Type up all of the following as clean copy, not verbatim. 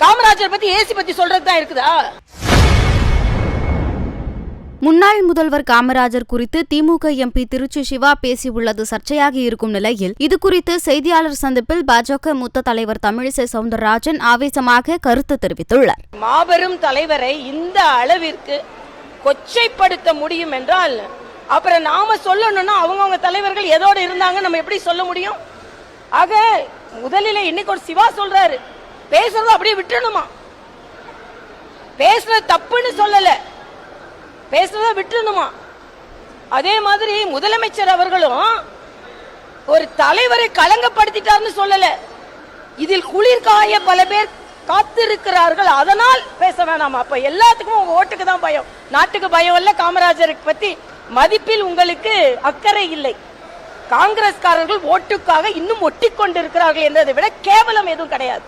காமராஜர் பத்தி ஏசி பத்தி சொல்றது தான் இருக்குதா? முன்னாள் முதல்வர் காமராஜர் குறித்து திமுக எம்பி திருச்சி சிவா பேசியுள்ளது சர்ச்சையாகி இருக்கும் நிலையில் இதுகுறித்து செய்தியாளர் சந்திப்பில் பாஜக மூத்த தலைவர் தமிழிசை சவுந்தரராஜன் ஆவேசமாக கருத்து தெரிவித்துள்ளார். மாபெரும் தலைவரை இந்த அளவிற்கு கொச்சைப்படுத்த முடியும் என்றால் அப்புறம் நாம சொல்லணும்னா அவங்கவுங்க தலைவர்கள் எதோடு இருந்தாங்க நம்ம எப்படி சொல்ல முடியும்? ஆக முதலில் இன்னைக்கு ஒரு சிவா சொல்றாரு, பேசுறது அப்படியே விட்டுணுமா? பேசுறது தப்புன்னு சொல்லல, பேசுறத விட்டுணுமா? அதே மாதிரி முதலமைச்சர் அவர்களும் ஒரு தலைவரை களங்கப்படுத்திட்டார்னு சொல்லல, இதில் குளிர்காய பல பேர் காத்திருக்கிறார்கள், அதனால் பேச வேணாமா? அப்ப எல்லாத்துக்கும் உங்க ஓட்டுக்கு தான் பயம், நாட்டுக்கு பயம் இல்ல. காமராஜருக்கு பத்தி மதிப்பில் உங்களுக்கு அக்கறை இல்லை. காங்கிரஸ்காரர்கள் ஓட்டுக்காக இன்னும் ஒட்டிக்கொண்டிருக்கிறார்கள் என்பதை விட கேவலம் எதுவும் கிடையாது.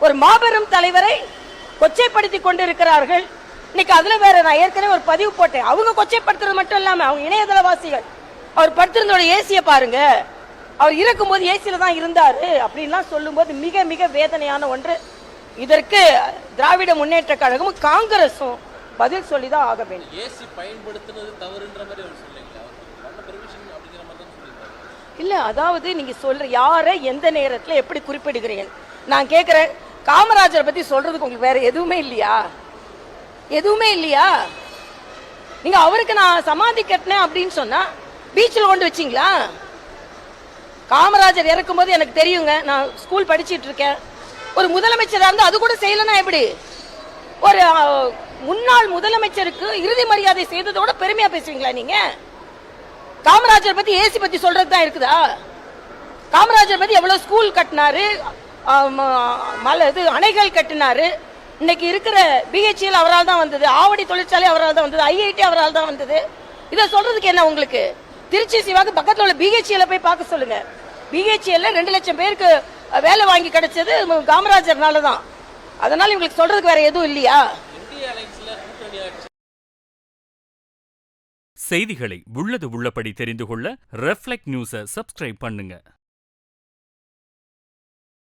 ஒரு மாபெரும் தலைவரை கொச்சைப்படுத்தி கொண்டிருக்கிறார்கள். இன்னைக்கு அதுல வேற நான் ஏற்கனவே ஒரு பதிவு போட்டேன். அவங்க கொச்சைப்படுத்துறது மட்டும் இல்லாம அவங்க இணையதளவாசிகள் அவர் படுத்திருந்தோட ஏசிய பாருங்க, அவர் இருக்கும் போது ஏசியில தான் இருந்தாரு அப்படின்லாம் சொல்லும்போது மிக மிக வேதனையான ஒன்று. இதற்கு திராவிட முன்னேற்ற கழகமும் காங்கிரசும் பதில் சொல்லிதான் ஆக வேண்டும். ஏசி பயன்படுத்துறது தவறுன்ற மாதிரி அவர் சொல்லுங்களா? பெர்மிஷன் அப்படிங்கிற மாதிரி தான் சொல்லிருக்காங்க. இல்ல, அதாவது நீங்க சொல்ற யாரை எந்த நேரத்துல எப்படி குறிப்பிடுகிறீங்க நான் கேக்குறேன். காமராஜரை பத்தி சொல்றதுக்கு உங்களுக்கு வேற எதுவுமே இல்லையா? எதுவுமே இல்லையா? நீங்க அவருக்கு நான் சமாதி கட்டினேன் அப்படின்னு சொன்னா பீச்சில் கொண்டு வச்சிங்களா? காமராஜர் இறக்கும் போது எனக்கு தெரியுங்க, நான் ஸ்கூல் படிச்சிட்டு இருக்கேன். ஒரு முதலமைச்சராக இருந்து அது கூட செய்யலன்னா எப்படி? ஒரு முன்னாள் முதலமைச்சருக்கு இறுதி மரியாதை செய்ததோட பெருமையா பேசுவீங்களா நீங்க? காமராஜர் பத்தி ஏசி பத்தி சொல்றது தான் இருக்குதா? காமராஜர் பத்தி எவ்வளவு ஸ்கூல் கட்டினாரு, அணைகள் கட்டினாரு. இன்னைக்கு இருக்கிற பிஹெச்எல் அவரால் தான் வந்தது, ஆவடி தொழிற்சாலை அவரால் தான் வந்தது, ஐஐடி அவரால் தான் வந்தது. இதை சொல்றதுக்கு என்ன உங்களுக்கு? திருச்சி சிவாக்கு பக்கத்தில் உள்ள பிஹெச்எல் போய் பார்க்க சொல்லுங்க. பிஹெச்எல் 2 லட்சம் பேருக்கு வேலை வாங்கி கிடைச்சது காமராஜர்னால தான். அதனால இவங்களுக்கு சொல்றதுக்கு வேற எதுவும் இல்லையா? செய்திகளை உள்ளது உள்ளபடி தெரிந்து கொள்ள ரெஃப்ளெக்ட் நியூஸை சப்ஸ்கிரைப் பண்ணுங்க.